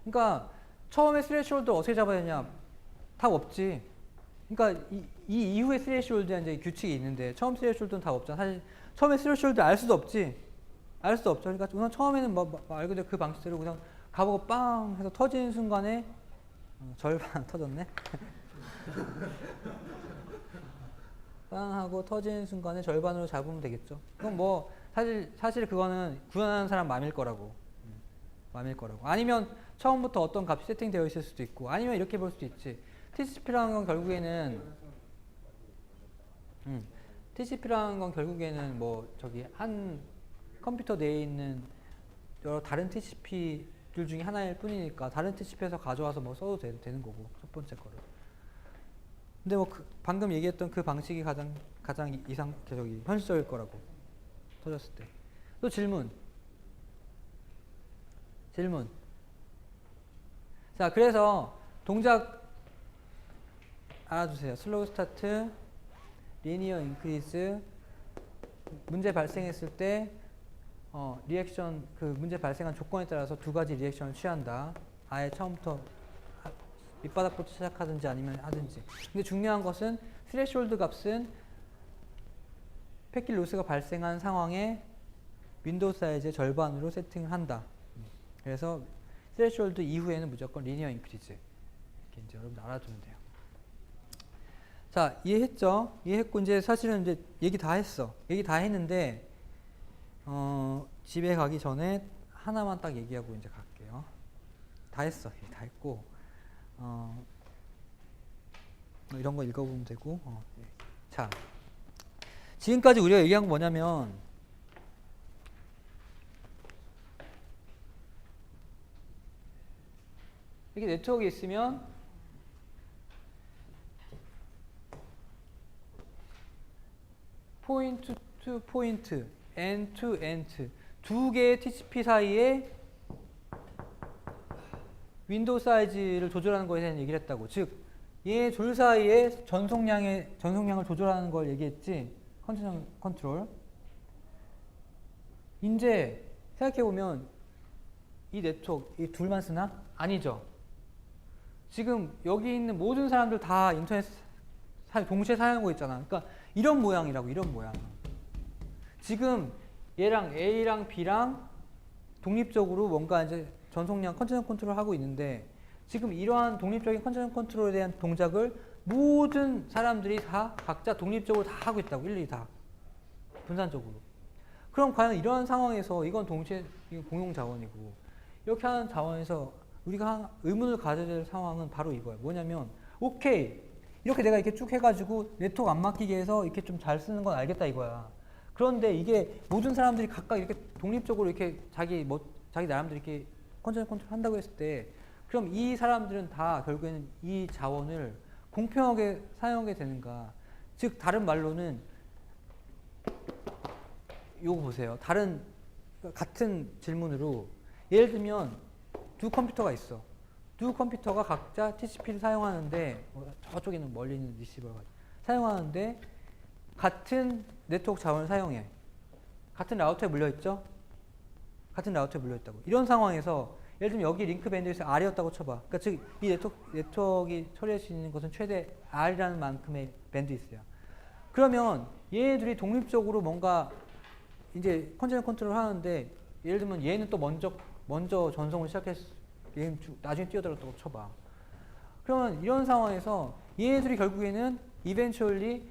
그러니까 처음에 스레시홀드 어떻게 잡아야 되냐? 답 없지. 그러니까 이 이후에 스레시홀드에 이제 규칙이 있는데 처음 스레시홀드는 답 없잖아. 사실 처음에 스레시홀드 알 수도 없지. 그러니까 우선 처음에는 말 그대로 그 방식대로 그냥 가보고 빵 해서 터지는 순간에 절반 터졌네. 빵 하고 터지는 순간에 절반으로 잡으면 되겠죠. 그건 뭐 사실 그거는 구현하는 사람 마음일 거라고. 마음일 거라고. 아니면 처음부터 어떤 값이 세팅되어 있을 수도 있고, 아니면 이렇게 볼 수도 있지. TCP라는 건 결국에는 뭐 저기 한 컴퓨터 내에 있는 여러 다른 TCP들 중에 하나일 뿐이니까 다른 TCP에서 가져와서 뭐 써도 되는 거고, 첫 번째 거를. 근데 뭐 방금 얘기했던 그 방식이 가장 현실적일 거라고, 터졌을 때. 또 질문. 자, 그래서 동작 알아두세요. 슬로우 스타트, 리니어 인크리즈, 문제 발생했을 때 리액션, 그 문제 발생한 조건에 따라서 두 가지 리액션을 취한다. 아예 처음부터 밑바닥부터 시작하든지 아니면 하든지. 근데 중요한 것은 스레시홀드 값은 패킷 로스가 발생한 상황에 윈도우 사이즈의 절반으로 세팅을 한다. 그래서 스레시홀드 이후에는 무조건 리니어 인크리즈. 이렇게 이제 여러분들 알아두면 돼요. 자, 이해했죠? 이해했고, 이제 사실은 이제 얘기 다 했어. 얘기 다 했는데, 집에 가기 전에 하나만 딱 얘기하고 이제 갈게요. 다 했어. 다 했고, 이런 거 읽어보면 되고, 자, 지금까지 우리가 얘기한 건 뭐냐면, 이렇게 네트워크에 있으면, 포인트 투 포인트, end to end 두 개의 TCP 사이에 윈도우 사이즈를 조절하는 거에 대한 얘기를 했다고. 즉, 얘 둘 사이에 전송량을 조절하는 걸 얘기했지. 컨트롤. 이제 생각해보면 이 네트워크, 이 둘만 쓰나? 아니죠. 지금 여기 있는 모든 사람들 다 인터넷 동시에 사용하고 있잖아. 그러니까 이런 모양이라고, 이런 모양. 지금 얘랑 A랑 B랑 독립적으로 뭔가 이제 전송량 컨디션 컨트롤 하고 있는데, 지금 이러한 독립적인 컨디션 컨트롤에 대한 동작을 모든 사람들이 다 각자 독립적으로 다 하고 있다고, 일일이 다 분산적으로. 그럼 과연 이러한 상황에서 이건 동시에 이건 공용 자원이고, 이렇게 하는 자원에서 우리가 의문을 가져야 될 상황은 바로 이거예요. 뭐냐면, 오케이, 이렇게 내가 이렇게 쭉 해가지고 네트워크 안 막히게 해서 이렇게 좀 잘 쓰는 건 알겠다 이거야. 그런데 이게 모든 사람들이 각각 이렇게 독립적으로 이렇게 자기 나름대로 이렇게 컨디션 컨트롤 한다고 했을 때, 그럼 이 사람들은 다 결국에는 이 자원을 공평하게 사용하게 되는가? 즉, 다른 말로는 요거 보세요. 같은 질문으로, 예를 들면 두 컴퓨터가 있어. 두 컴퓨터가 각자 TCP를 사용하는데, 저쪽에는 멀리 있는 리시버가 사용하는데 같은 네트워크 자원을 사용해. 같은 라우터에 물려있죠? 같은 라우터에 물려있다고. 이런 상황에서 예를 들면 여기 링크 밴드에서 R이었다고 쳐봐. 그러니까 즉 이 네트워크가 처리할 수 있는 것은 최대 R이라는 만큼의 밴드위스야. 그러면 얘네들이 독립적으로 뭔가 이제 컨디션 컨트롤 하는데, 예를 들면 얘는 또 먼저 전송을 시작했어. 얘는 나중에 뛰어들었다고 쳐봐. 그러면 이런 상황에서 얘네들이 결국에는 eventually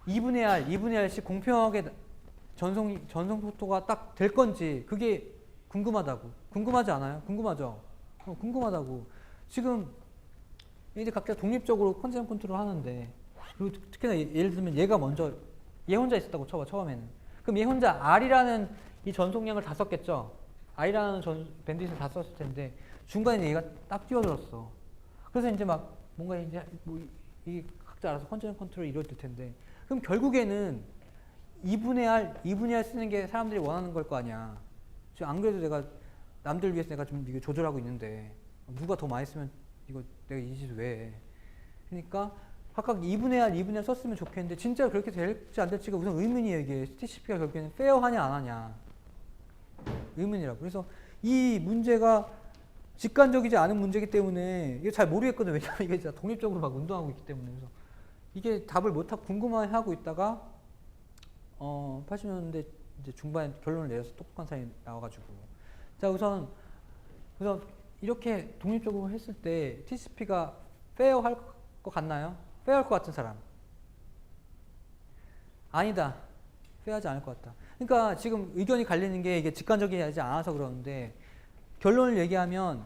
2분의 R씩 공평하게 전송 속도가 딱 될 건지, 그게 궁금하다고. 궁금하지 않아요? 궁금하죠? 궁금하다고. 지금 얘들 각자 독립적으로 컨디션 컨트롤 하는데, 그리고 특히나 예를 들면 얘 혼자 있었다고 쳐봐, 처음에는. 그럼 얘 혼자 R이라는 이 전송량을 다 썼겠죠? R이라는 밴드위스를 다 썼을 텐데, 중간에 얘가 딱 뛰어들었어. 그래서 이제 막 뭔가 이제 이 각자 알아서 컨디션 컨트롤이 이루어질 텐데, 그럼 결국에는 2분의 R 쓰는 게 사람들이 원하는 걸 거 아니야. 지금 안 그래도 내가 남들 위해서 내가 좀 이거 조절하고 있는데, 누가 더 많이 쓰면 이거 내가 이 짓을 왜 해. 그러니까 각각 2분의 R 썼으면 좋겠는데, 진짜 그렇게 될지 안 될지가 우선 의문이에요. 이게 TCP가 결국에는 페어하냐 안 하냐 의문이라고. 그래서 이 문제가 직관적이지 않은 문제이기 때문에 이거 잘 모르겠거든. 왜냐면 이게 진짜 독립적으로 막 운동하고 있기 때문에. 그래서 이게 답을 못하고 궁금해하고 있다가 80년대 이제 중반에 결론을 내려서 똑똑한 사람이 나와가지고, 자, 우선 이렇게 독립적으로 했을 때 TCP가 페어할 것 같나요? 페어할 것 같은 사람. 아니다. 페어하지 않을 것 같다. 그러니까 지금 의견이 갈리는 게 이게 직관적이지 않아서 그러는데 결론을 얘기하면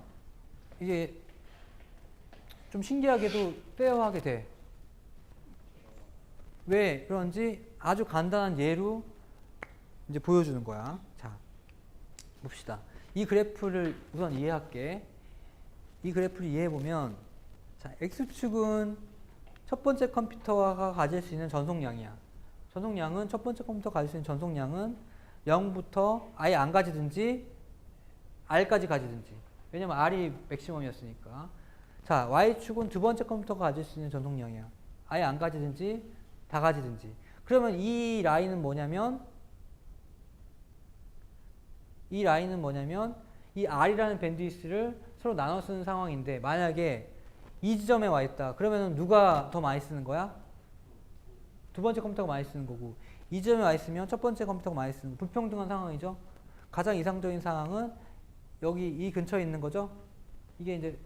이게 좀 신기하게도 페어하게 돼. 왜 그런지 아주 간단한 예로 이제 보여주는 거야. 자, 봅시다. 이 그래프를 우선 이해할게. 이 그래프를 이해해보면, 자, X축은 첫 번째 컴퓨터가 가질 수 있는 전송량이야. 전송량은, 첫 번째 컴퓨터가 가질 수 있는 전송량은 0부터 아예 안 가지든지 R까지 가지든지. 왜냐면 R이 맥시멈이었으니까. 자, Y축은 두 번째 컴퓨터가 가질 수 있는 전송량이야. 아예 안 가지든지 다 가지든지. 그러면 이 라인은 뭐냐면 이 R이라는 밴드위스를 서로 나눠 쓰는 상황인데 만약에 이 지점에 와 있다. 그러면 누가 더 많이 쓰는 거야? 두 번째 컴퓨터가 많이 쓰는 거고 이 지점에 와 있으면 첫 번째 컴퓨터가 많이 쓰는 거. 불평등한 상황이죠. 가장 이상적인 상황은 여기 이 근처에 있는 거죠. 이게 이제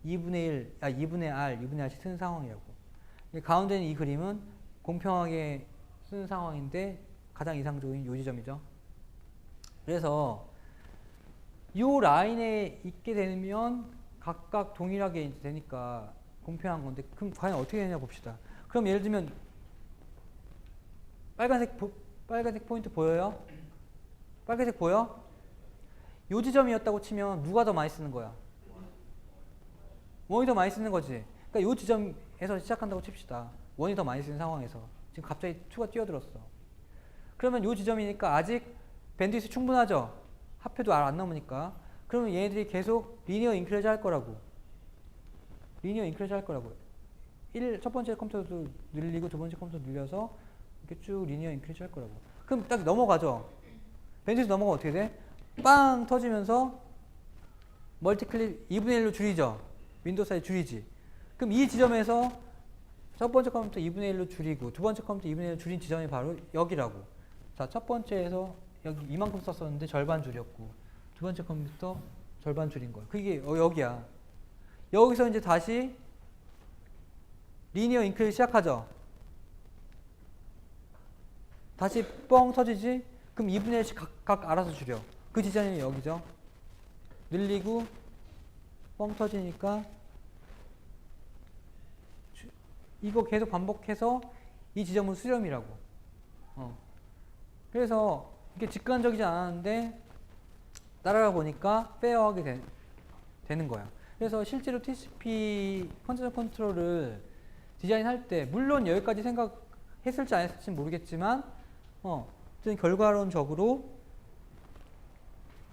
2분의 R, 2분의 R씩 쓰는 상황이라고. 가운데 있는 이 그림은 공평하게 쓰는 상황인데 가장 이상적인 요 지점이죠. 그래서 이 라인에 있게 되면 각각 동일하게 되니까 공평한 건데 그럼 과연 어떻게 되냐 봅시다. 그럼 예를 들면 빨간색 포인트 보여요? 빨간색 보여? 요 지점이었다고 치면 누가 더 많이 쓰는 거야? 원이 더 많이 쓰는 거지. 그러니까 요 지점에서 시작한다고 칩시다. 원이 더 많이 쓰는 상황에서 지금 갑자기 2가 뛰어들었어. 그러면 요 지점이니까 아직 밴드위스 충분하죠? 합해도 R 안 넘으니까. 그러면 얘네들이 계속 리니어 인크리즈 할 거라고. 첫 번째 컴퓨터도 늘리고 두 번째 컴퓨터 늘려서 이렇게 쭉 리니어 인크리즈 할 거라고. 그럼 딱 넘어가죠? 밴드위스 넘어가 어떻게 돼? 빵 터지면서 멀티클립 2분의 1로 줄이죠? 윈도우 사이즈 줄이지. 그럼 이 지점에서 첫 번째 컴퓨터 2분의 1로 줄이고 두 번째 컴퓨터 2분의 1로 줄인 지점이 바로 여기라고. 자, 첫 번째에서 여기 이만큼 썼었는데 절반 줄였고 두 번째 컴퓨터 절반 줄인 거야. 그게 여기야. 여기서 이제 다시 리니어 인크리즈 시작하죠. 다시 뻥 터지지? 그럼 2분의 1씩 각 알아서 줄여. 그 지점이 여기죠. 늘리고 뻥 터지니까 이거 계속 반복해서 이 지점은 수렴이라고. 그래서 이게 직관적이지 않았는데 따라가 보니까 페어하게 되는 거야. 그래서 실제로 TCP 컨디션 컨트롤을 디자인할 때 물론 여기까지 생각했을지 안 했을지 모르겠지만 어쨌든 결과론적으로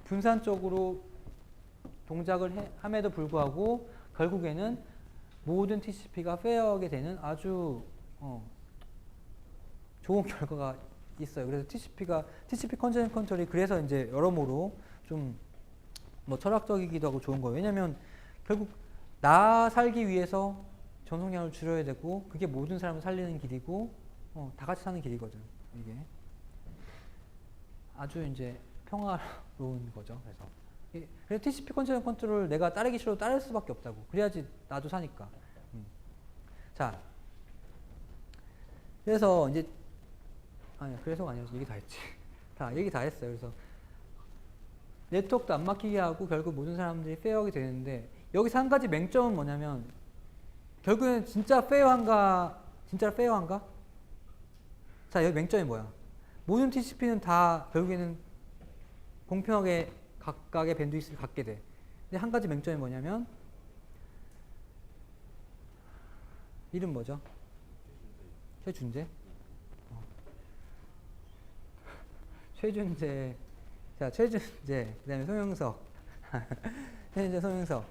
분산적으로 동작을 함에도 불구하고 결국에는 모든 TCP가 페어하게 되는 아주 좋은 결과가 있어요. 그래서 TCP 컨디션 컨트롤이 그래서 이제 여러모로 좀 뭐 철학적이기도 하고 좋은 거예요. 왜냐면 결국 나 살기 위해서 전송량을 줄여야 되고 그게 모든 사람을 살리는 길이고 다 같이 사는 길이거든. 이게 아주 이제 평화로운 거죠. 그래서 TCP 컨디션 컨트롤을 내가 따르기 싫어도 따를 수밖에 없다고. 그래야지 나도 사니까. 자, 그래서 이제 그래서가 아니었어. 얘기 다 했지. 다 얘기 다 했어요. 그래서 네트워크도 안 막히게 하고 결국 모든 사람들이 페어하게 되는데 여기서 한 가지 맹점은 뭐냐면 결국에는 진짜로 페어한가? 자, 여기 맹점이 뭐야? 모든 TCP는 다 결국에는 공평하게 각각의 밴드위스를 갖게 돼. 근데 한 가지 맹점이 뭐냐면 이름 뭐죠? 최준재? 최준재. 자, 최준재. 그 다음에 송영석. 최준재, 송영석.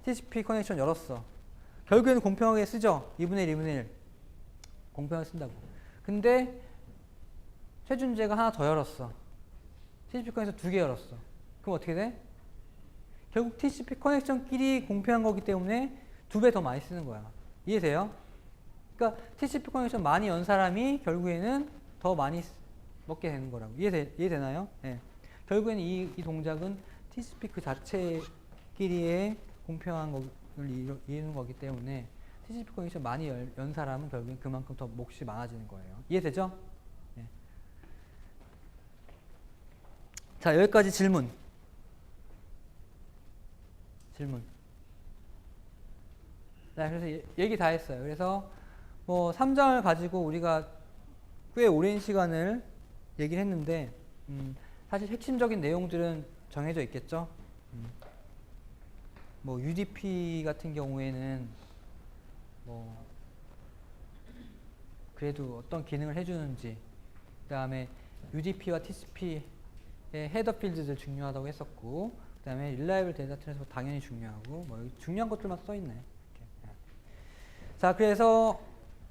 TCP 커넥션 열었어. 결국에는 공평하게 쓰죠? 2분의 1, 2분의 1. 공평하게 쓴다고. 근데 최준재가 하나 더 열었어. TCP 커넥션 2개 열었어. 그럼 어떻게 돼? 결국 TCP 커넥션끼리 공평한 거기 때문에 2배 더 많이 쓰는 거야. 이해돼요? 그러니까 TCP 커넥션 많이 연 사람이 결국에는 더 많이 먹게 되는 거라고. 이해되나요? 네. 결국에는 이 동작은 TCP 그 자체끼리의 공평한 것을 이루는 거기 때문에 TCP 커넥션 많이 연 사람은 결국엔 그만큼 더 몫이 많아지는 거예요. 이해되죠? 네. 자, 여기까지 질문. 네, 그래서 얘기 다 했어요. 그래서 뭐 3장을 가지고 우리가 꽤 오랜 시간을 얘기를 했는데 사실 핵심적인 내용들은 정해져 있겠죠. 뭐 UDP 같은 경우에는 뭐 그래도 어떤 기능을 해주는지, 그 다음에 UDP와 TCP의 헤더 필드들 중요하다고 했었고, 그 다음에 릴라이블 데이터 트랜스퍼 당연히 중요하고, 뭐 여기 중요한 것들만 써있네. 이렇게. 자, 그래서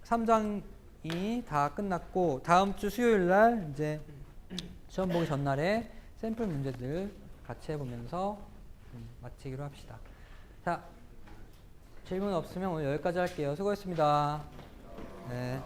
3장이 다 끝났고 다음 주 수요일 날 이제 시험 보기 전날에 샘플 문제들 같이 해보면서 마치기로 합시다. 자, 질문 없으면 오늘 여기까지 할게요. 수고했습니다. 네.